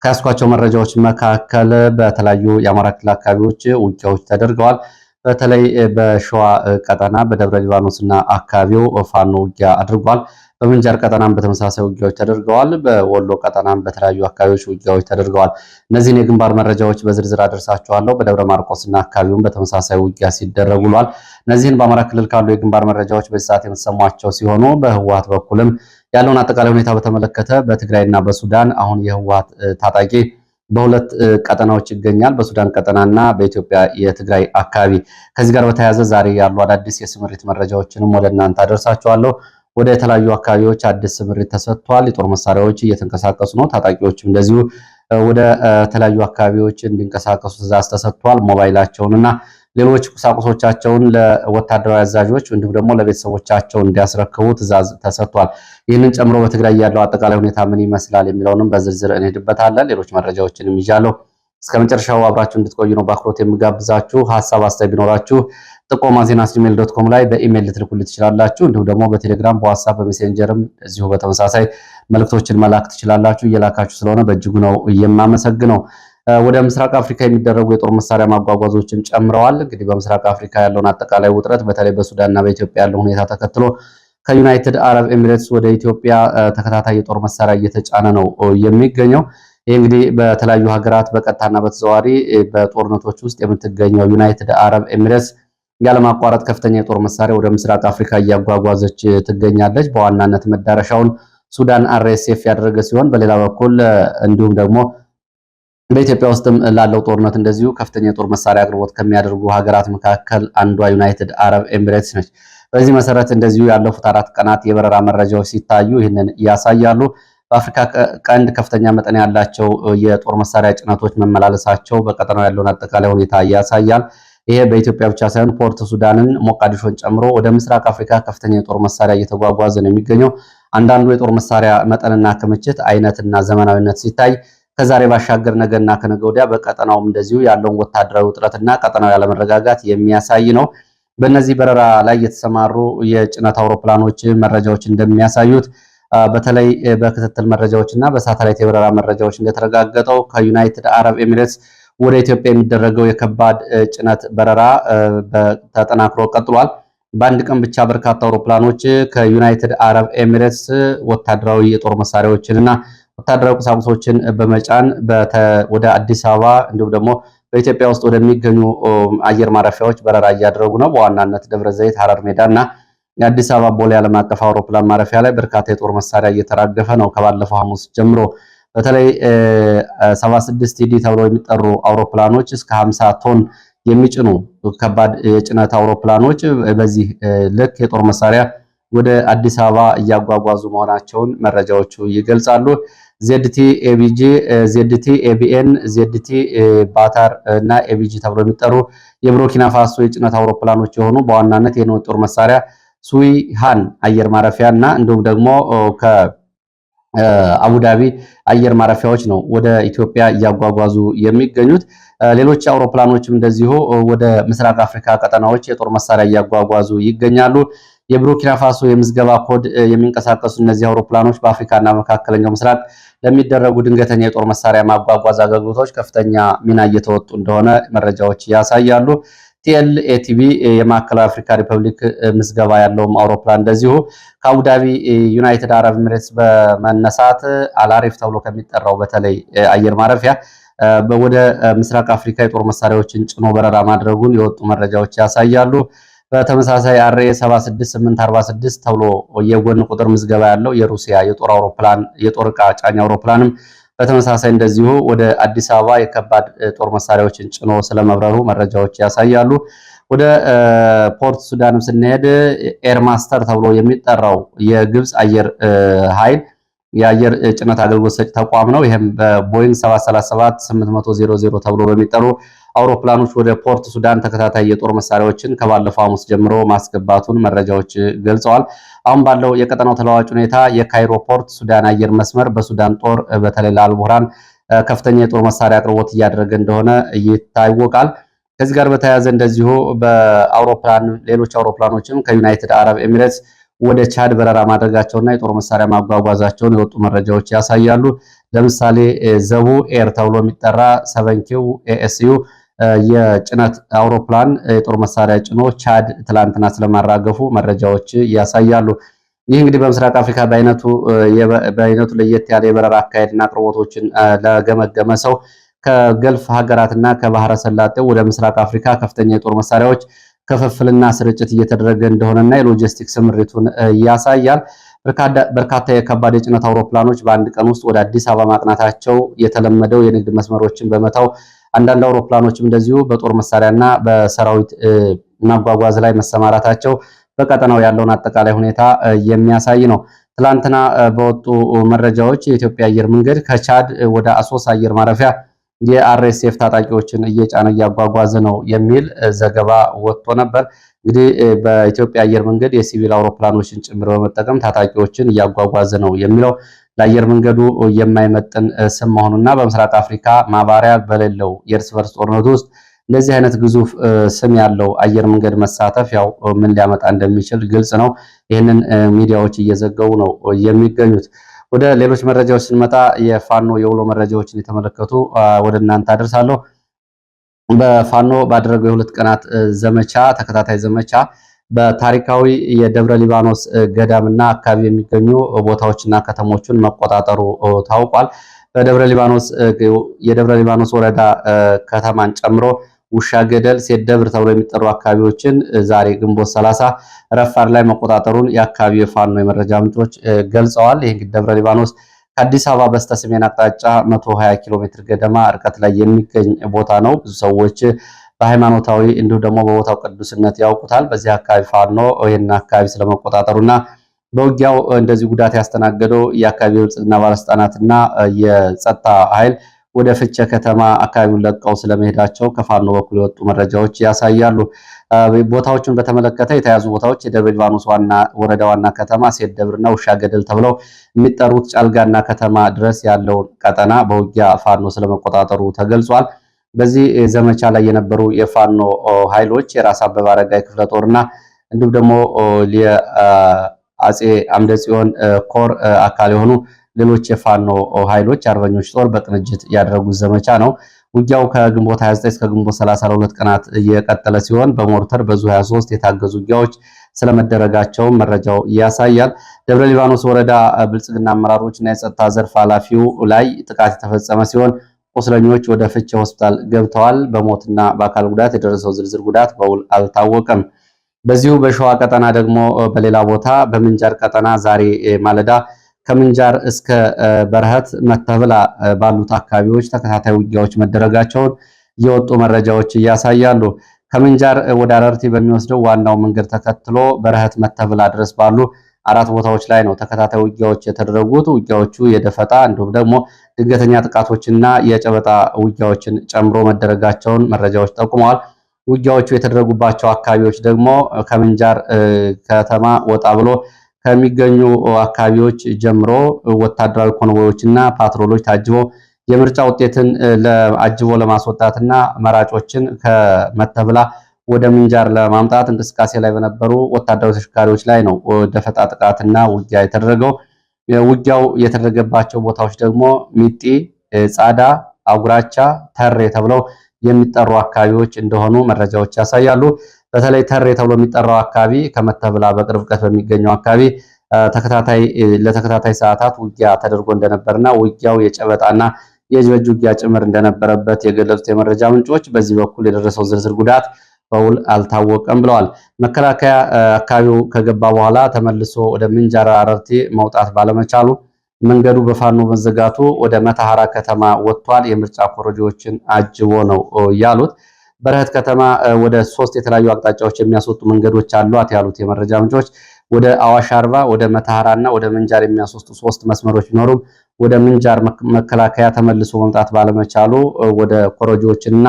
ከያስኳቸው መረጃዎች መካከል በተለያዩ የአማራ ክልል አካባቢዎች ውጊያዎች ተደርገዋል። በተለይ በሸዋ ቀጠና በደብረ ሊባኖስና አካባቢው ፋኖ ውጊያ አድርጓል። በምንጃር ቀጠናም በተመሳሳይ ውጊያዎች ተደርገዋል። በወሎ ቀጠናም በተለያዩ አካባቢዎች ውጊያዎች ተደርገዋል። እነዚህን የግንባር መረጃዎች በዝርዝር አደርሳችኋለሁ። በደብረ ማርቆስና አካባቢውም በተመሳሳይ ውጊያ ሲደረግ ውሏል። እነዚህን በአማራ ክልል ካሉ የግንባር መረጃዎች በዚህ ሰዓት የምትሰሟቸው ሲሆኑ በህወሓት በኩልም ያለውን አጠቃላይ ሁኔታ በተመለከተ በትግራይና በሱዳን አሁን የህወሓት ታጣቂ በሁለት ቀጠናዎች ይገኛል፣ በሱዳን ቀጠናና በኢትዮጵያ የትግራይ አካባቢ። ከዚህ ጋር በተያያዘ ዛሬ ያሉ አዳዲስ የስምሪት መረጃዎችንም ወደ እናንተ አደርሳችኋለሁ። ወደ የተለያዩ አካባቢዎች አዲስ ስምሪት ተሰጥቷል። የጦር መሳሪያዎች እየተንቀሳቀሱ ነው። ታጣቂዎችም እንደዚሁ ወደ ተለያዩ አካባቢዎች እንዲንቀሳቀሱ ትዕዛዝ ተሰጥቷል። ሞባይላቸውንና ሌሎች ቁሳቁሶቻቸውን ለወታደራዊ አዛዦች እንዲሁም ደግሞ ለቤተሰቦቻቸው እንዲያስረክቡ ትዕዛዝ ተሰጥቷል። ይህንን ጨምሮ በትግራይ ያለው አጠቃላይ ሁኔታ ምን ይመስላል የሚለውንም በዝርዝር እንሄድበታለን። ሌሎች መረጃዎችንም ይዣለሁ። እስከ መጨረሻው አብራችሁ እንድትቆዩ ነው በአክብሮት የምጋብዛችሁ። ሀሳብ አስተያየት ቢኖራችሁ ጥቆማ ዜና@gmail.com ላይ በኢሜይል ልትልኩልኝ ትችላላችሁ። እንዲሁም ደግሞ በቴሌግራም፣ በዋትስአፕ፣ በሜሴንጀርም እዚሁ በተመሳሳይ መልእክቶችን መላክ ትችላላችሁ። እየላካችሁ ስለሆነ በእጅጉ ነው የማመሰግነው። ወደ ምስራቅ አፍሪካ የሚደረጉ የጦር መሳሪያ ማጓጓዞችን ጨምረዋል። እንግዲህ በምስራቅ አፍሪካ ያለውን አጠቃላይ ውጥረት በተለይ በሱዳንና በኢትዮጵያ ያለው ሁኔታ ተከትሎ ከዩናይትድ አረብ ኤሚሬትስ ወደ ኢትዮጵያ ተከታታይ የጦር መሳሪያ እየተጫነ ነው የሚገኘው። ይህ እንግዲህ በተለያዩ ሀገራት በቀጥታና በተዘዋዋሪ በጦርነቶች ውስጥ የምትገኘው ዩናይትድ አረብ ኤሚሬትስ ያለማቋረጥ ከፍተኛ የጦር መሳሪያ ወደ ምስራቅ አፍሪካ እያጓጓዘች ትገኛለች። በዋናነት መዳረሻውን ሱዳን አርኤስኤፍ ያደረገ ሲሆን በሌላ በኩል እንዲሁም ደግሞ በኢትዮጵያ ውስጥም ላለው ጦርነት እንደዚሁ ከፍተኛ የጦር መሳሪያ አቅርቦት ከሚያደርጉ ሀገራት መካከል አንዷ ዩናይትድ አረብ ኤሚሬትስ ነች። በዚህ መሰረት እንደዚሁ ያለፉት 4 ቀናት የበረራ መረጃዎች ሲታዩ ይህንን ያሳያሉ። በአፍሪካ ቀንድ ከፍተኛ መጠን ያላቸው የጦር መሳሪያ ጭነቶች መመላለሳቸው በቀጠናው ያለውን አጠቃላይ ሁኔታ ያሳያል። ይሄ በኢትዮጵያ ብቻ ሳይሆን ፖርት ሱዳንን፣ ሞቃዲሾን ጨምሮ ወደ ምስራቅ አፍሪካ ከፍተኛ የጦር መሳሪያ እየተጓጓዘ ነው የሚገኘው። አንዳንዱ የጦር መሳሪያ መጠንና ክምችት አይነትና ዘመናዊነት ሲታይ ከዛሬ ባሻገር ነገና ከነገ ወዲያ በቀጠናውም እንደዚሁ ያለውን ወታደራዊ ውጥረትና ቀጠናዊ ያለመረጋጋት የሚያሳይ ነው። በእነዚህ በረራ ላይ የተሰማሩ የጭነት አውሮፕላኖች መረጃዎች እንደሚያሳዩት በተለይ በክትትል መረጃዎች እና በሳተላይት የበረራ መረጃዎች እንደተረጋገጠው ከዩናይትድ አረብ ኤሚሬትስ ወደ ኢትዮጵያ የሚደረገው የከባድ ጭነት በረራ ተጠናክሮ ቀጥሏል። በአንድ ቀን ብቻ በርካታ አውሮፕላኖች ከዩናይትድ አረብ ኤሚሬትስ ወታደራዊ የጦር መሳሪያዎችንና ወታደራዊ ቁሳቁሶችን በመጫን ወደ አዲስ አበባ እንዲሁም ደግሞ በኢትዮጵያ ውስጥ ወደሚገኙ አየር ማረፊያዎች በረራ እያደረጉ ነው። በዋናነት ደብረ ዘይት፣ ሐረር ሜዳ እና የአዲስ አበባ ቦሌ ዓለም አቀፍ አውሮፕላን ማረፊያ ላይ በርካታ የጦር መሳሪያ እየተራገፈ ነው። ከባለፈው ሐሙስ ጀምሮ በተለይ 76 ቲዲ ተብለው የሚጠሩ አውሮፕላኖች እስከ 50 ቶን የሚጭኑ ከባድ የጭነት አውሮፕላኖች በዚህ ልክ የጦር መሳሪያ ወደ አዲስ አበባ እያጓጓዙ መሆናቸውን መረጃዎቹ ይገልጻሉ። ዜድቲ ኤቢጂ፣ ዜድቲ ኤቢኤን፣ ዜድቲ ባታር እና ኤቢጂ ተብለው የሚጠሩ የቡርኪና ፋሶ የጭነት አውሮፕላኖች የሆኑ በዋናነት የጦር መሳሪያ ሱዊሃን አየር ማረፊያ እና እንዲሁም ደግሞ ከአቡዳቢ አየር ማረፊያዎች ነው ወደ ኢትዮጵያ እያጓጓዙ የሚገኙት። ሌሎች አውሮፕላኖችም እንደዚሁ ወደ ምስራቅ አፍሪካ ቀጠናዎች የጦር መሳሪያ እያጓጓዙ ይገኛሉ። የቡርኪና ፋሶ የምዝገባ ኮድ የሚንቀሳቀሱ እነዚህ አውሮፕላኖች በአፍሪካና መካከለኛው ምስራቅ ለሚደረጉ ድንገተኛ የጦር መሳሪያ ማጓጓዝ አገልግሎቶች ከፍተኛ ሚና እየተወጡ እንደሆነ መረጃዎች ያሳያሉ። ቲኤልኤቲቢ የማዕከላዊ አፍሪካ ሪፐብሊክ ምዝገባ ያለውም አውሮፕላን እንደዚሁ ከአቡዳቢ ዩናይትድ አረብ ኤሚሬትስ በመነሳት አላሪፍ ተብሎ ከሚጠራው በተለይ አየር ማረፊያ ወደ ምስራቅ አፍሪካ የጦር መሳሪያዎችን ጭኖ በረራ ማድረጉን የወጡ መረጃዎች ያሳያሉ። በተመሳሳይ አርኤ 76846 ተብሎ የጎን ቁጥር ምዝገባ ያለው የሩሲያ የጦር ዕቃ ጫኝ አውሮፕላንም በተመሳሳይ እንደዚሁ ወደ አዲስ አበባ የከባድ ጦር መሳሪያዎችን ጭኖ ስለመብረሩ መረጃዎች ያሳያሉ። ወደ ፖርት ሱዳንም ስንሄድ ኤርማስተር ተብሎ የሚጠራው የግብፅ አየር ኃይል የአየር ጭነት አገልግሎት ሰጪ ተቋም ነው። ይህም በቦይንግ 737-800 ተብሎ በሚጠሩ አውሮፕላኖች ወደ ፖርት ሱዳን ተከታታይ የጦር መሳሪያዎችን ከባለፈው ሐሙስ ጀምሮ ማስገባቱን መረጃዎች ገልጸዋል። አሁን ባለው የቀጠናው ተለዋዋጭ ሁኔታ የካይሮ ፖርት ሱዳን አየር መስመር በሱዳን ጦር በተለይ ለአልቡርሃን ከፍተኛ የጦር መሳሪያ አቅርቦት እያደረገ እንደሆነ ይታወቃል። ከዚህ ጋር በተያያዘ እንደዚሁ በአውሮፕላን ሌሎች አውሮፕላኖችም ከዩናይትድ አረብ ኤሚሬትስ ወደ ቻድ በረራ ማድረጋቸውና የጦር መሳሪያ ማጓጓዛቸውን የወጡ መረጃዎች ያሳያሉ። ለምሳሌ ዘቡ ኤር ተብሎ የሚጠራ 7ኪው ኤኤስዩ የጭነት አውሮፕላን የጦር መሳሪያ ጭኖ ቻድ ትላንትና ስለማራገፉ መረጃዎች ያሳያሉ። ይህ እንግዲህ በምስራቅ አፍሪካ በአይነቱ ለየት ያለ የበረራ አካሄድና አቅርቦቶችን ለገመገመ ሰው ከገልፍ ሀገራትና ከባህረ ሰላጤው ወደ ምስራቅ አፍሪካ ከፍተኛ የጦር መሳሪያዎች ክፍፍልና ስርጭት እየተደረገ እንደሆነና የሎጂስቲክ ስምሪቱን ያሳያል። በርካታ የከባድ የጭነት አውሮፕላኖች በአንድ ቀን ውስጥ ወደ አዲስ አበባ ማቅናታቸው የተለመደው የንግድ መስመሮችን በመተው አንዳንድ አውሮፕላኖችም እንደዚሁ በጦር መሳሪያና በሰራዊት ማጓጓዝ ላይ መሰማራታቸው በቀጠናው ያለውን አጠቃላይ ሁኔታ የሚያሳይ ነው። ትላንትና በወጡ መረጃዎች የኢትዮጵያ አየር መንገድ ከቻድ ወደ አሶሳ አየር ማረፊያ የአርኤስኤፍ ታጣቂዎችን እየጫነ እያጓጓዘ ነው የሚል ዘገባ ወጥቶ ነበር። እንግዲህ በኢትዮጵያ አየር መንገድ የሲቪል አውሮፕላኖችን ጭምር በመጠቀም ታጣቂዎችን እያጓጓዘ ነው የሚለው ለአየር መንገዱ የማይመጥን ስም መሆኑና በምስራቅ አፍሪካ ማባሪያ በሌለው የእርስ በርስ ጦርነት ውስጥ እንደዚህ አይነት ግዙፍ ስም ያለው አየር መንገድ መሳተፍ ያው ምን ሊያመጣ እንደሚችል ግልጽ ነው። ይህንን ሚዲያዎች እየዘገቡ ነው የሚገኙት። ወደ ሌሎች መረጃዎች ስንመጣ የፋኖ የውሎ መረጃዎችን የተመለከቱ ወደ እናንተ አደርሳለሁ። በፋኖ ባደረገው የሁለት ቀናት ዘመቻ ተከታታይ ዘመቻ በታሪካዊ የደብረ ሊባኖስ ገዳምና አካባቢ የሚገኙ ቦታዎችና ከተሞችን መቆጣጠሩ ታውቋል። በደብረ ሊባኖስ የደብረ ሊባኖስ ወረዳ ከተማን ጨምሮ ውሻ ገደል፣ ሴት ደብር ተብሎ የሚጠሩ አካባቢዎችን ዛሬ ግንቦት 30 ረፋድ ላይ መቆጣጠሩን የአካባቢው የፋኖ የመረጃ ምንጮች ገልጸዋል። ይህ እንግዲህ ደብረ ሊባኖስ ከአዲስ አበባ በስተ ሰሜን አቅጣጫ 120 ኪሎ ሜትር ገደማ ርቀት ላይ የሚገኝ ቦታ ነው። ብዙ ሰዎች በሃይማኖታዊ እንዲሁም ደግሞ በቦታው ቅዱስነት ያውቁታል። በዚህ አካባቢ ፋኖ ይህን አካባቢ ስለመቆጣጠሩና በውጊያው እንደዚህ ጉዳት ያስተናገደው የአካባቢ ብልጽግና ባለስልጣናትና የጸጥታ ኃይል ወደ ፍቼ ከተማ አካባቢውን ለቀው ስለመሄዳቸው ከፋኖ በኩል የወጡ መረጃዎች ያሳያሉ። ቦታዎችን በተመለከተ የተያዙ ቦታዎች የደብረ ሊባኖስ ወረዳ ዋና ከተማ ሴት ደብርና ውሻ ገደል ተብለው የሚጠሩት ጫልጋና ከተማ ድረስ ያለውን ቀጠና በውጊያ ፋኖ ስለመቆጣጠሩ ተገልጿል። በዚህ ዘመቻ ላይ የነበሩ የፋኖ ኃይሎች የራስ አበበ አረጋይ ክፍለ ጦርና እንዲሁም ደግሞ የአጼ አምደ ጽዮን ኮር አካል የሆኑ ሌሎች የፋኖ ኃይሎች አርበኞች ጦር በቅንጅት ያደረጉት ዘመቻ ነው። ውጊያው ከግንቦት 29 እስከ ግንቦት 30 ለሁለት ቀናት እየቀጠለ ሲሆን በሞርተር በዙ 23 የታገዙ ውጊያዎች ስለመደረጋቸው መረጃው ያሳያል። ደብረ ሊባኖስ ወረዳ ብልጽግና አመራሮች እና የጸጥታ ዘርፍ ኃላፊው ላይ ጥቃት የተፈጸመ ሲሆን ቁስለኞች ወደ ፍቼ ሆስፒታል ገብተዋል። በሞትና በአካል ጉዳት የደረሰው ዝርዝር ጉዳት በውል አልታወቀም። በዚሁ በሸዋ ቀጠና ደግሞ በሌላ ቦታ በምንጃር ቀጠና ዛሬ ማለዳ ከምንጃር እስከ በረሃት መተብላ ባሉት አካባቢዎች ተከታታይ ውጊያዎች መደረጋቸውን የወጡ መረጃዎች ያሳያሉ። ከምንጃር ወደ አረርቲ በሚወስደው ዋናው መንገድ ተከትሎ በረሃት መተብላ ድረስ ባሉ አራት ቦታዎች ላይ ነው ተከታታይ ውጊያዎች የተደረጉት። ውጊያዎቹ የደፈጣ እንዲሁም ደግሞ ድንገተኛ ጥቃቶችና የጨበጣ ውጊያዎችን ጨምሮ መደረጋቸውን መረጃዎች ጠቁመዋል። ውጊያዎቹ የተደረጉባቸው አካባቢዎች ደግሞ ከምንጃር ከተማ ወጣ ብሎ ከሚገኙ አካባቢዎች ጀምሮ ወታደራዊ ኮንቮዮችና ፓትሮሎች ታጅቦ የምርጫ ውጤትን አጅቦ ለማስወጣትና መራጮችን ከመተብላ ወደ ምንጃር ለማምጣት እንቅስቃሴ ላይ በነበሩ ወታደራዊ ተሽከርካሪዎች ላይ ነው ደፈጣ ጥቃትና ውጊያ የተደረገው። ውጊያው የተደረገባቸው ቦታዎች ደግሞ ሚጢ፣ ጻዳ፣ አጉራቻ፣ ተሬ ተብለው የሚጠሩ አካባቢዎች እንደሆኑ መረጃዎች ያሳያሉ። በተለይ ተሬ ተብሎ የሚጠራው አካባቢ ከመተብላ በቅርብ ርቀት በሚገኘው አካባቢ ለተከታታይ ሰዓታት ውጊያ ተደርጎ እንደነበርና ውጊያው የጨበጣና የእጅ በእጅ ውጊያ ጭምር እንደነበረበት የገለጹት የመረጃ ምንጮች በዚህ በኩል የደረሰው ዝርዝር ጉዳት በውል አልታወቀም ብለዋል። መከላከያ አካባቢው ከገባ በኋላ ተመልሶ ወደ ምንጃር አረርቲ መውጣት ባለመቻሉ መንገዱ በፋኖ መዘጋቱ ወደ መተሐራ ከተማ ወጥቷል። የምርጫ ኮረጆዎችን አጅቦ ነው ያሉት። በረሃት ከተማ ወደ 3 የተለያዩ አቅጣጫዎች የሚያስወጡ መንገዶች አሏት ያሉት የመረጃ ምንጮች ወደ አዋሽ አርባ፣ ወደ መተሐራና ወደ ምንጃር የሚያስወጡ 3 መስመሮች ቢኖሩም ወደ ምንጃር መከላከያ ተመልሶ መምጣት ባለመቻሉ ወደ ኮረጆዎችንና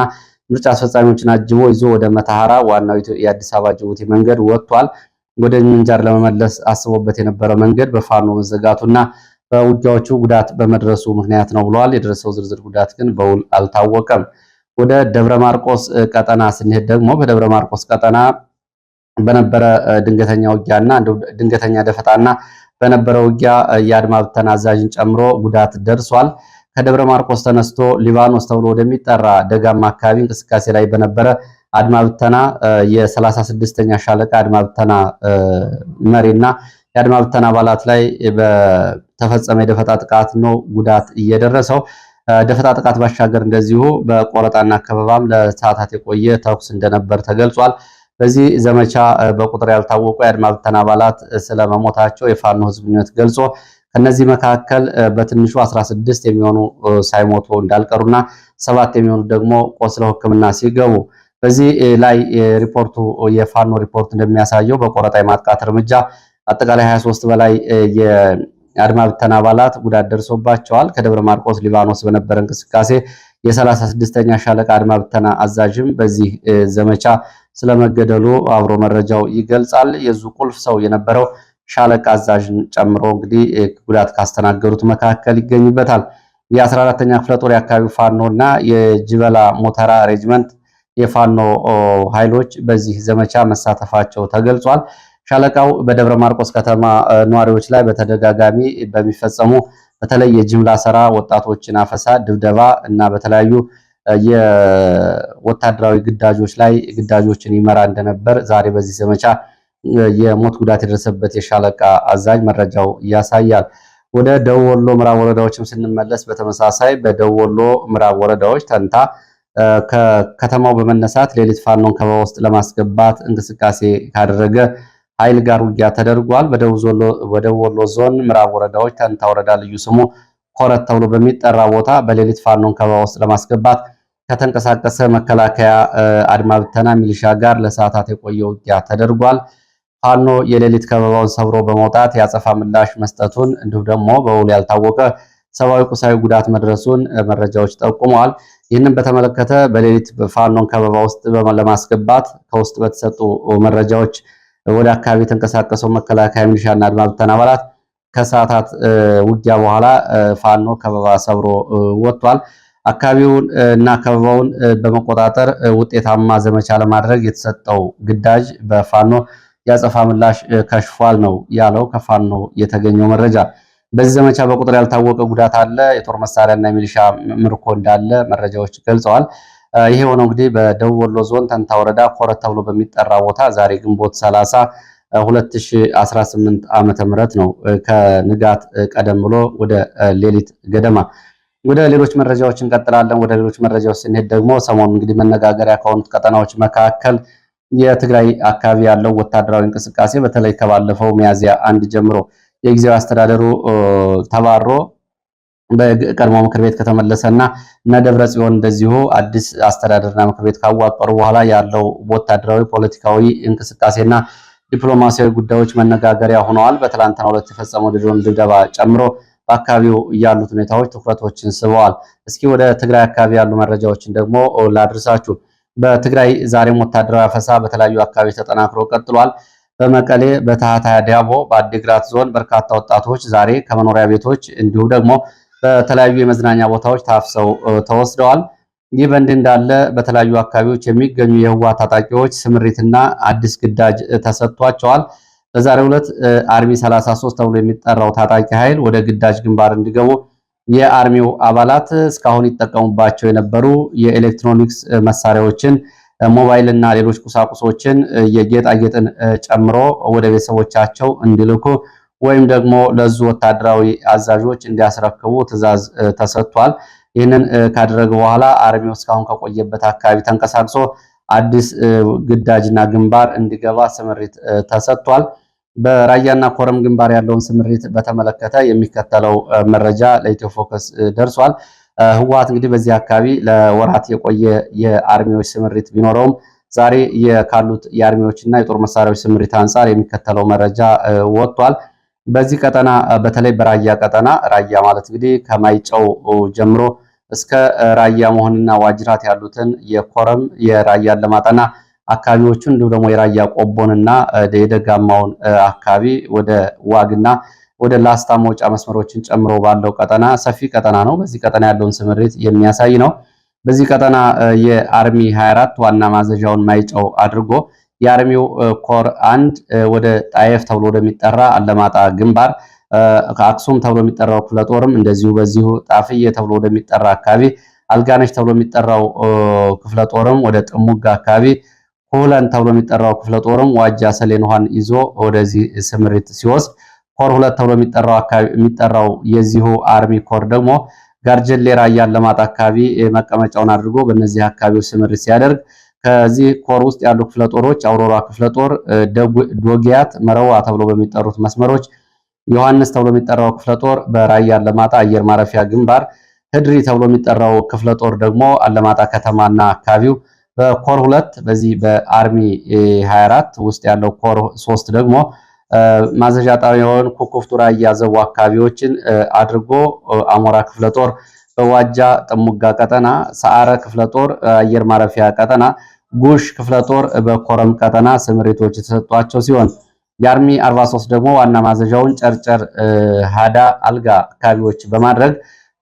ምርጫ አስፈጻሚዎችን አጅቦ ይዞ ወደ መተሐራ ዋናው የአዲስ አበባ ጅቡቲ መንገድ ወጥቷል። ወደ ምንጃር ለመመለስ አስቦበት የነበረ መንገድ በፋኖ መዘጋቱና በውጊያዎቹ ጉዳት በመድረሱ ምክንያት ነው ብለዋል። የደረሰው ዝርዝር ጉዳት ግን በውል አልታወቀም። ወደ ደብረ ማርቆስ ቀጠና ስንሄድ ደግሞ በደብረ ማርቆስ ቀጠና በነበረ ድንገተኛ ውጊያና ድንገተኛ ደፈጣና በነበረው ውጊያ የአድማ ብተና አዛዥን ጨምሮ ጉዳት ደርሷል። ከደብረ ማርቆስ ተነስቶ ሊባኖስ ተብሎ ወደሚጠራ ደጋማ አካባቢ እንቅስቃሴ ላይ በነበረ አድማ ብተና የ36ኛ ሻለቃ አድማ ብተና መሪና የአድማ ብተና አባላት ላይ በተፈጸመ የደፈጣ ጥቃት ነው ጉዳት እየደረሰው። ደፈጣ ጥቃት ባሻገር እንደዚሁ በቆረጣና አካባቢም ለሰዓታት የቆየ ተኩስ እንደነበር ተገልጿል። በዚህ ዘመቻ በቁጥር ያልታወቁ የአድማ ብተና አባላት ስለመሞታቸው የፋኖ ህዝብ ግንኙነት ገልጾ ከነዚህ መካከል በትንሹ 16 የሚሆኑ ሳይሞቱ እንዳልቀሩና 7 የሚሆኑ ደግሞ ቆስለው ሕክምና ሲገቡ በዚህ ላይ ሪፖርቱ የፋኖ ሪፖርት እንደሚያሳየው በቆረጣ የማጥቃት እርምጃ አጠቃላይ 23 በላይ የአድማ ብተና አባላት ጉዳት ደርሶባቸዋል። ከደብረ ማርቆስ ሊባኖስ በነበረ እንቅስቃሴ የ36ኛ ሻለቃ አድማ ብተና አዛዥም በዚህ ዘመቻ ስለመገደሉ አብሮ መረጃው ይገልጻል። የዙ ቁልፍ ሰው የነበረው ሻለቃ አዛዥን ጨምሮ እንግዲህ ጉዳት ካስተናገዱት መካከል ይገኙበታል። የ14ኛ ክፍለ ጦር የአካባቢው ፋኖ እና የጅበላ ሞተራ ሬጅመንት የፋኖ ኃይሎች በዚህ ዘመቻ መሳተፋቸው ተገልጿል። ሻለቃው በደብረ ማርቆስ ከተማ ነዋሪዎች ላይ በተደጋጋሚ በሚፈጸሙ በተለይ የጅምላ ሰራ ወጣቶችን አፈሳ፣ ድብደባ እና በተለያዩ የወታደራዊ ግዳጆች ላይ ግዳጆችን ይመራ እንደነበር ዛሬ በዚህ ዘመቻ የሞት ጉዳት የደረሰበት የሻለቃ አዛዥ መረጃው ያሳያል። ወደ ደቡብ ወሎ ምዕራብ ወረዳዎችም ስንመለስ በተመሳሳይ በደቡብ ወሎ ምዕራብ ወረዳዎች ተንታ ከከተማው በመነሳት ሌሊት ፋኖን ከበባ ውስጥ ለማስገባት እንቅስቃሴ ካደረገ ኃይል ጋር ውጊያ ተደርጓል። በደቡብ ወሎ ዞን ምዕራብ ወረዳዎች ተንታ ወረዳ ልዩ ስሙ ኮረት ተብሎ በሚጠራ ቦታ በሌሊት ፋኖን ከበባ ውስጥ ለማስገባት ከተንቀሳቀሰ መከላከያ አድማ ብተና ሚሊሻ ጋር ለሰዓታት የቆየ ውጊያ ተደርጓል። ፋኖ የሌሊት ከበባውን ሰብሮ በመውጣት ያጸፋ ምላሽ መስጠቱን እንዲሁም ደግሞ በውል ያልታወቀ ሰብአዊ ቁሳዊ ጉዳት መድረሱን መረጃዎች ጠቁመዋል። ይህንን በተመለከተ በሌሊት ፋኖን ከበባ ውስጥ ለማስገባት ከውስጥ በተሰጡ መረጃዎች ወደ አካባቢ የተንቀሳቀሰው መከላከያ ሚሊሻና አድማ ብተና አባላት ከሰዓታት ውጊያ በኋላ ፋኖ ከበባ ሰብሮ ወጥቷል። አካባቢውን እና ከበባውን በመቆጣጠር ውጤታማ ዘመቻ ለማድረግ የተሰጠው ግዳጅ በፋኖ ያጸፋ ምላሽ ከሽፏል ነው ያለው ከፋኖ የተገኘው መረጃ። በዚህ ዘመቻ በቁጥር ያልታወቀ ጉዳት አለ፣ የጦር መሳሪያና የሚሊሻ ምርኮ እንዳለ መረጃዎች ገልጸዋል። ይሄ ሆነው እንግዲህ በደቡብ ወሎ ዞን ተንታ ወረዳ ኮረት ተብሎ በሚጠራ ቦታ ዛሬ ግንቦት 30 2018 ዓመተ ምህረት ነው ከንጋት ቀደም ብሎ ወደ ሌሊት ገደማ። ወደ ሌሎች መረጃዎች እንቀጥላለን። ወደ ሌሎች መረጃዎች ስንሄድ ደግሞ ሰሞኑ እንግዲህ መነጋገሪያ ከሆኑት ቀጠናዎች መካከል የትግራይ አካባቢ ያለው ወታደራዊ እንቅስቃሴ በተለይ ከባለፈው ሚያዝያ 1 ጀምሮ የጊዜያዊ አስተዳደሩ ተባሮ በቀድሞ ምክር ቤት ከተመለሰና እነ ደብረ ጽዮን እንደዚሁ አዲስ አስተዳደርና ምክር ቤት ካዋቀሩ በኋላ ያለው ወታደራዊ ፖለቲካዊ እንቅስቃሴና ዲፕሎማሲያዊ ጉዳዮች መነጋገሪያ ሆነዋል። በትላንትናው ዕለት የተፈጸመው ድሮን ድብደባ ጨምሮ በአካባቢው ያሉት ሁኔታዎች ትኩረቶችን ስበዋል። እስኪ ወደ ትግራይ አካባቢ ያሉ መረጃዎችን ደግሞ ላድርሳችሁ። በትግራይ ዛሬም ወታደራዊ አፈሳ በተለያዩ አካባቢ ተጠናክሮ ቀጥሏል። በመቀሌ፣ በታህታይ ዳቦ፣ በአዲግራት ዞን በርካታ ወጣቶች ዛሬ ከመኖሪያ ቤቶች እንዲሁም ደግሞ በተለያዩ የመዝናኛ ቦታዎች ታፍሰው ተወስደዋል። ይህ በእንዲህ እንዳለ በተለያዩ አካባቢዎች የሚገኙ የህወሓት ታጣቂዎች ስምሪትና አዲስ ግዳጅ ተሰጥቷቸዋል። በዛሬው ዕለት አርሚ 33 ተብሎ የሚጠራው ታጣቂ ኃይል ወደ ግዳጅ ግንባር እንዲገቡ የአርሚው አባላት እስካሁን ይጠቀሙባቸው የነበሩ የኤሌክትሮኒክስ መሳሪያዎችን፣ ሞባይል እና ሌሎች ቁሳቁሶችን የጌጣጌጥን ጨምሮ ወደ ቤተሰቦቻቸው እንዲልኩ ወይም ደግሞ ለዙ ወታደራዊ አዛዦች እንዲያስረክቡ ትዕዛዝ ተሰጥቷል። ይህንን ካደረገ በኋላ አርሚው እስካሁን ከቆየበት አካባቢ ተንቀሳቅሶ አዲስ ግዳጅና ግንባር እንዲገባ ስምሪት ተሰጥቷል። በራያና ኮረም ግንባር ያለውን ስምሪት በተመለከተ የሚከተለው መረጃ ለኢትዮ ፎከስ ደርሷል። ህወሓት እንግዲህ በዚህ አካባቢ ለወራት የቆየ የአርሚዎች ስምሪት ቢኖረውም ዛሬ ካሉት የአርሚዎችና የጦር መሳሪያዎች ስምሪት አንጻር የሚከተለው መረጃ ወጥቷል። በዚህ ቀጠና በተለይ በራያ ቀጠና ራያ ማለት እንግዲህ ከማይጨው ጀምሮ እስከ ራያ መሆንና ዋጅራት ያሉትን የኮረም የራያ አላማጣና አካባቢዎቹን እንዲሁም ደግሞ የራያ ቆቦንና የደጋማውን አካባቢ ወደ ዋግና ወደ ላስታ መውጫ መስመሮችን ጨምሮ ባለው ቀጠና ሰፊ ቀጠና ነው። በዚህ ቀጠና ያለውን ስምሪት የሚያሳይ ነው። በዚህ ቀጠና የአርሚ 24 ዋና ማዘዣውን ማይጨው አድርጎ የአርሚው ኮር 1 ወደ ጣይፍ ተብሎ ወደሚጠራ አለማጣ ግንባር፣ አክሱም ተብሎ የሚጠራው ክፍለ ጦርም እንደዚሁ በዚሁ ጣፍዬ ተብሎ ወደሚጠራ አካባቢ፣ አልጋነሽ ተብሎ የሚጠራው ክፍለ ጦርም ወደ ጥሙጋ አካባቢ፣ ሁለን ተብሎ የሚጠራው ክፍለ ጦርም ዋጃ ሰሌን ውሃን ይዞ ወደዚህ ስምሪት ሲወስድ፣ ኮር 2 ተብሎ የሚጠራው የዚሁ አርሚ ኮር ደግሞ ጋርጀሌ ራያ አላማጣ አካባቢ መቀመጫውን አድርጎ በእነዚህ አካባቢዎች ስምሪት ሲያደርግ ከዚህ ኮር ውስጥ ያሉ ክፍለ ጦሮች አውሮራ ክፍለ ጦር፣ ዶጊያት፣ መረዋ ተብሎ በሚጠሩት መስመሮች፣ ዮሐንስ ተብሎ የሚጠራው ክፍለ ጦር በራያ አላማጣ አየር ማረፊያ ግንባር፣ ህድሪ ተብሎ የሚጠራው ክፍለ ጦር ደግሞ አላማጣ ከተማና አካባቢው በኮር 2 በዚህ በአርሚ 24 ውስጥ ያለው ኮር 3 ደግሞ ማዘዣ ጣቢያውን ኩኩፍቱ ራያ ዘቡ አካባቢዎችን አድርጎ አሞራ ክፍለ ጦር በዋጃ ጥሙጋ ቀጠና፣ ሰዓረ ክፍለ ጦር አየር ማረፊያ ቀጠና፣ ጉሽ ክፍለ ጦር በኮረም ቀጠና ስምሪቶች የተሰጧቸው ሲሆን የአርሚ 43 ደግሞ ዋና ማዘዣውን ጨርጨር ሃዳ አልጋ አካባቢዎች በማድረግ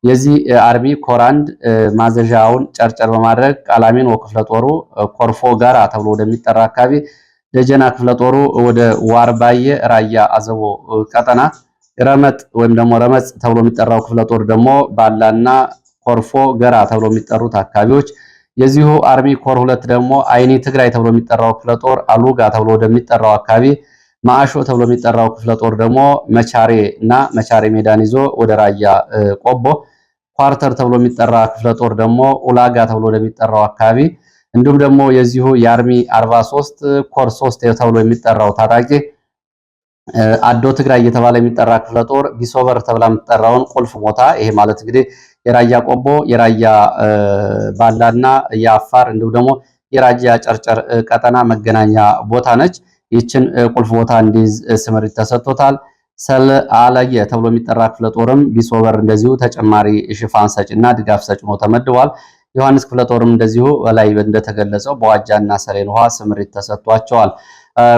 የዚህ አርሚ ኮር 1 ማዘዣውን ጨርጨር በማድረግ ቃላሚን ወክፍለ ጦሩ ኮርፎ ጋራ ተብሎ ወደሚጠራ አካባቢ፣ ደጀና ክፍለ ጦሩ ወደ ዋርባየ ራያ አዘቦ ቀጠና፣ ረመጥ ወይም ደግሞ ረመጽ ተብሎ የሚጠራው ክፍለ ጦር ደግሞ ባላና ኮርፎ ገራ ተብሎ የሚጠሩት አካባቢዎች፣ የዚሁ አርሚ ኮር 2 ደግሞ አይኒ ትግራይ ተብሎ የሚጠራው ክፍለ ጦር አሉጋ ተብሎ ወደሚጠራው አካባቢ፣ ማአሾ ተብሎ የሚጠራው ክፍለ ጦር ደግሞ መቻሬ እና መቻሬ ሜዳን ይዞ ወደ ራያ ቆቦ፣ ኳርተር ተብሎ የሚጠራ ክፍለ ጦር ደግሞ ኡላጋ ተብሎ ወደሚጠራው አካባቢ፣ እንዲሁም ደግሞ የዚሁ የአርሚ 43 ኮር 3 ተብሎ የሚጠራው ታጣቂ አዶ ትግራይ እየተባለ የሚጠራ ክፍለ ጦር ቢሶበር ተብላ የምትጠራውን ቁልፍ ቦታ፣ ይሄ ማለት እንግዲህ የራያ ቆቦ፣ የራያ ባላና የአፋር እንዲሁም ደግሞ የራያ ጨርጨር ቀጠና መገናኛ ቦታ ነች። ይችን ቁልፍ ቦታ እንዲይዝ ስምሪት ተሰጥቶታል። ሰል አለየ ተብሎ የሚጠራ ክፍለ ጦርም ቢሶበር እንደዚሁ ተጨማሪ ሽፋን ሰጭና ድጋፍ ሰጭ ነው ተመድቧል። ዮሐንስ ክፍለ ጦርም እንደዚሁ በላይ እንደተገለጸው በዋጃና ሰሌን ውሃ ስምሪት ተሰጥቷቸዋል።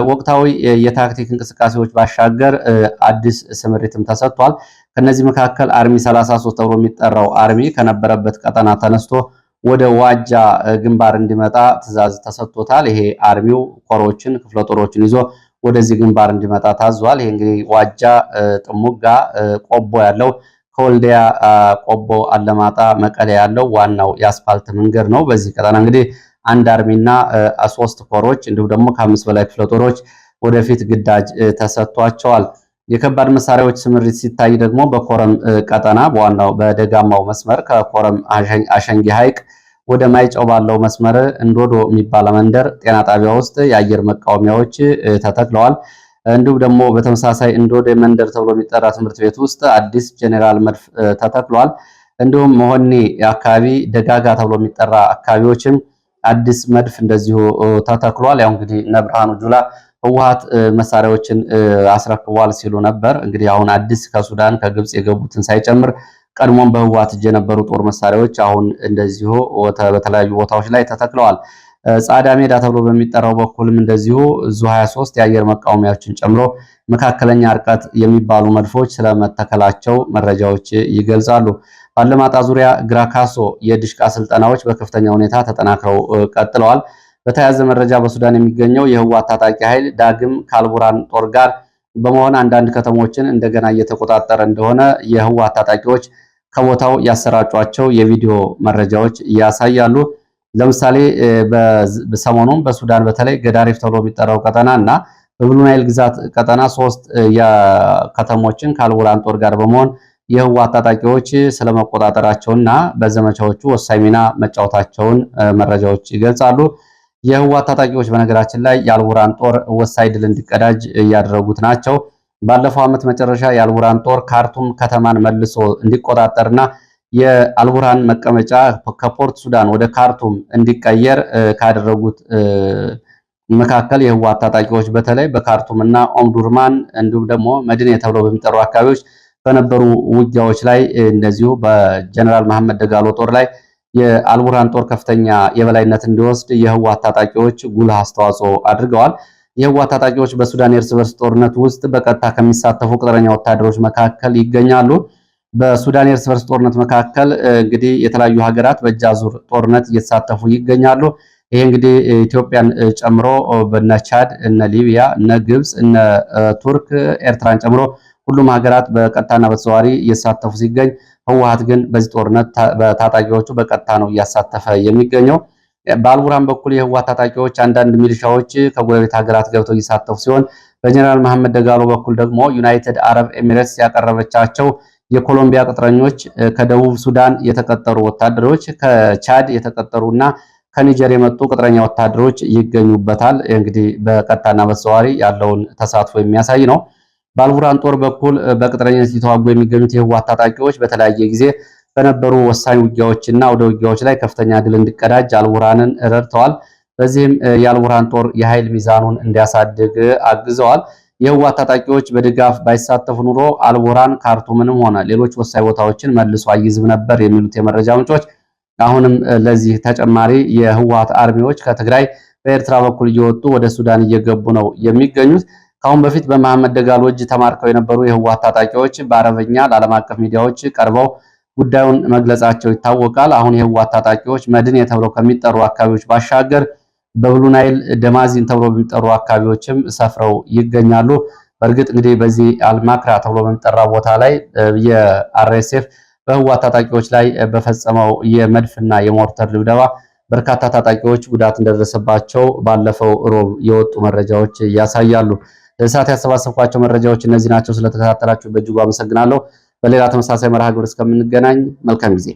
ወቅታዊ የታክቲክ እንቅስቃሴዎች ባሻገር አዲስ ስምሪትም ተሰጥቷል። ከነዚህ መካከል አርሚ 33 ተብሎ የሚጠራው አርሚ ከነበረበት ቀጠና ተነስቶ ወደ ዋጃ ግንባር እንዲመጣ ትዕዛዝ ተሰጥቶታል። ይሄ አርሚው ኮሮችን ክፍለ ጦሮችን ይዞ ወደዚህ ግንባር እንዲመጣ ታዟል። ይሄ እንግዲህ ዋጃ ጥሙጋ ቆቦ ያለው ከወልዲያ ቆቦ አለማጣ መቀሌ ያለው ዋናው የአስፋልት መንገድ ነው። በዚህ ቀጠና እንግዲህ አንድ አርሚና 3 ኮሮች እንዲሁም ደግሞ ከ5 በላይ ክፍለ ጦሮች ወደፊት ግዳጅ ተሰጥቷቸዋል። የከባድ መሳሪያዎች ስምሪት ሲታይ ደግሞ በኮረም ቀጠና በዋናው በደጋማው መስመር ከኮረም አሸንጊ ሐይቅ ወደ ማይጨው ባለው መስመር እንዶዶ የሚባል መንደር ጤና ጣቢያ ውስጥ የአየር መቃወሚያዎች ተተክለዋል። እንዲሁም ደግሞ በተመሳሳይ እንዶዶ መንደር ተብሎ የሚጠራ ትምህርት ቤት ውስጥ አዲስ ጄኔራል መድፍ ተተክሏል። እንዲሁም መሆኒ አካባቢ ደጋጋ ተብሎ የሚጠራ አካባቢዎችም አዲስ መድፍ እንደዚሁ ተተክሏል። ያው እንግዲህ እነ ብርሃኑ ጁላ ህወሓት መሳሪያዎችን አስረክቧል ሲሉ ነበር። እንግዲህ አሁን አዲስ ከሱዳን ከግብጽ የገቡትን ሳይጨምር ቀድሞም በህወሓት እጅ የነበሩ ጦር መሳሪያዎች አሁን እንደዚሁ በተለያዩ ቦታዎች ላይ ተተክለዋል። ጻዳ ሜዳ ተብሎ በሚጠራው በኩልም እንደዚሁ ዙ 23 የአየር መቃወሚያዎችን ጨምሮ መካከለኛ ርቀት የሚባሉ መድፎች ስለመተከላቸው መረጃዎች ይገልጻሉ። ባለማጣ ዙሪያ ግራካሶ የድሽቃ ስልጠናዎች በከፍተኛ ሁኔታ ተጠናክረው ቀጥለዋል። በተያያዘ መረጃ በሱዳን የሚገኘው የህወሓት ታጣቂ ኃይል ዳግም ከአልቡራን ጦር ጋር በመሆን አንዳንድ ከተሞችን እንደገና እየተቆጣጠረ እንደሆነ የህወሓት ታጣቂዎች ከቦታው ያሰራጯቸው የቪዲዮ መረጃዎች ያሳያሉ። ለምሳሌ በሰሞኑም በሱዳን በተለይ ገዳሪፍ ተብሎ የሚጠራው ቀጠና እና በብሉ ናይል ግዛት ቀጠና 3 ከተሞችን ከአልቡራን ጦር ጋር በመሆን የህወሓት ታጣቂዎች ስለመቆጣጠራቸውና በዘመቻዎቹ ወሳኝ ሚና መጫወታቸውን መረጃዎች ይገልጻሉ። የህወሓት ታጣቂዎች በነገራችን ላይ የአልቡራን ጦር ወሳኝ ድል እንዲቀዳጅ እያደረጉት ናቸው። ባለፈው ዓመት መጨረሻ የአልቡራን ጦር ካርቱም ከተማን መልሶ እንዲቆጣጠርና የአልቡራን መቀመጫ ከፖርት ሱዳን ወደ ካርቱም እንዲቀየር ካደረጉት መካከል የህወሓት ታጣቂዎች በተለይ በካርቱም እና ኦምዱርማን እንዲሁም ደግሞ መዲኔ ተብሎ በሚጠሩ አካባቢዎች በነበሩ ውጊያዎች ላይ እንደዚሁ በጀነራል መሐመድ ደጋሎ ጦር ላይ የአልቡራን ጦር ከፍተኛ የበላይነት እንዲወስድ የህወሓት ታጣቂዎች ጉልህ አስተዋጽኦ አድርገዋል። የህወሓት ታጣቂዎች በሱዳን የእርስ በርስ ጦርነት ውስጥ በቀጥታ ከሚሳተፉ ቅጥረኛ ወታደሮች መካከል ይገኛሉ። በሱዳን የእርስ በርስ ጦርነት መካከል እንግዲህ የተለያዩ ሀገራት በእጅ አዙር ጦርነት እየተሳተፉ ይገኛሉ። ይሄ እንግዲህ ኢትዮጵያን ጨምሮ በነ ቻድ፣ እነ ሊቢያ፣ እነ ግብጽ፣ እነ ቱርክ፣ ኤርትራን ጨምሮ ሁሉም ሀገራት በቀጥታና በተዘዋዋሪ እየተሳተፉ ሲገኝ ህወሓት ግን በዚህ ጦርነት በታጣቂዎቹ በቀጥታ ነው እያሳተፈ የሚገኘው። በአልቡርሃን በኩል የህወሓት ታጣቂዎች አንዳንድ ሚሊሻዎች ከጎረቤት ሀገራት ገብተው እየተሳተፉ ሲሆን በጀነራል መሐመድ ደጋሎ በኩል ደግሞ ዩናይትድ አረብ ኤሚሬትስ ያቀረበቻቸው የኮሎምቢያ ቅጥረኞች፣ ከደቡብ ሱዳን የተቀጠሩ ወታደሮች፣ ከቻድ የተቀጠሩና ከኒጀር የመጡ ቅጥረኛ ወታደሮች ይገኙበታል። እንግዲህ በቀጥታና በተዘዋዋሪ ያለውን ተሳትፎ የሚያሳይ ነው። በአልቡርሃን ጦር በኩል በቅጥረኝነት እየተዋጉ የሚገኙት የህወሓት ታጣቂዎች በተለያየ ጊዜ በነበሩ ወሳኝ ውጊያዎችና ወደ ውጊያዎች ላይ ከፍተኛ ድል እንዲቀዳጅ አልቡርሃንን ረድተዋል። በዚህም የአልቡርሃን ጦር የኃይል ሚዛኑን እንዲያሳድግ አግዘዋል። የህወሓት ታጣቂዎች በድጋፍ ባይሳተፉ ኑሮ አልቡርሃን ካርቱምንም ሆነ ሌሎች ወሳኝ ቦታዎችን መልሶ አይዝም ነበር የሚሉት የመረጃ ምንጮች አሁንም ለዚህ ተጨማሪ የህወሓት አርሚዎች ከትግራይ በኤርትራ በኩል እየወጡ ወደ ሱዳን እየገቡ ነው የሚገኙት። ከአሁን በፊት በመሐመድ ደጋሎ እጅ ተማርከው የነበሩ የህወሓት ታጣቂዎች በአረበኛ ለዓለም አቀፍ ሚዲያዎች ቀርበው ጉዳዩን መግለጻቸው ይታወቃል። አሁን የህወሓት ታጣቂዎች መድን ተብለው ከሚጠሩ አካባቢዎች ባሻገር በብሉ ናይል፣ ደማዚን ተብለው በሚጠሩ አካባቢዎችም ሰፍረው ይገኛሉ። በእርግጥ እንግዲህ በዚህ አልማክራ ተብሎ በሚጠራ ቦታ ላይ የአርኤስኤፍ በህወሓት ታጣቂዎች ላይ በፈጸመው የመድፍና የሞርተር ድብደባ በርካታ ታጣቂዎች ጉዳት እንደደረሰባቸው ባለፈው ሮብ የወጡ መረጃዎች ያሳያሉ። ለሰዓት ያሰባሰብኳቸው መረጃዎች እነዚህ ናቸው። ስለተከታተላችሁ በእጅጉ አመሰግናለሁ። በሌላ ተመሳሳይ መርሃ ግብር እስከምንገናኝ መልካም ጊዜ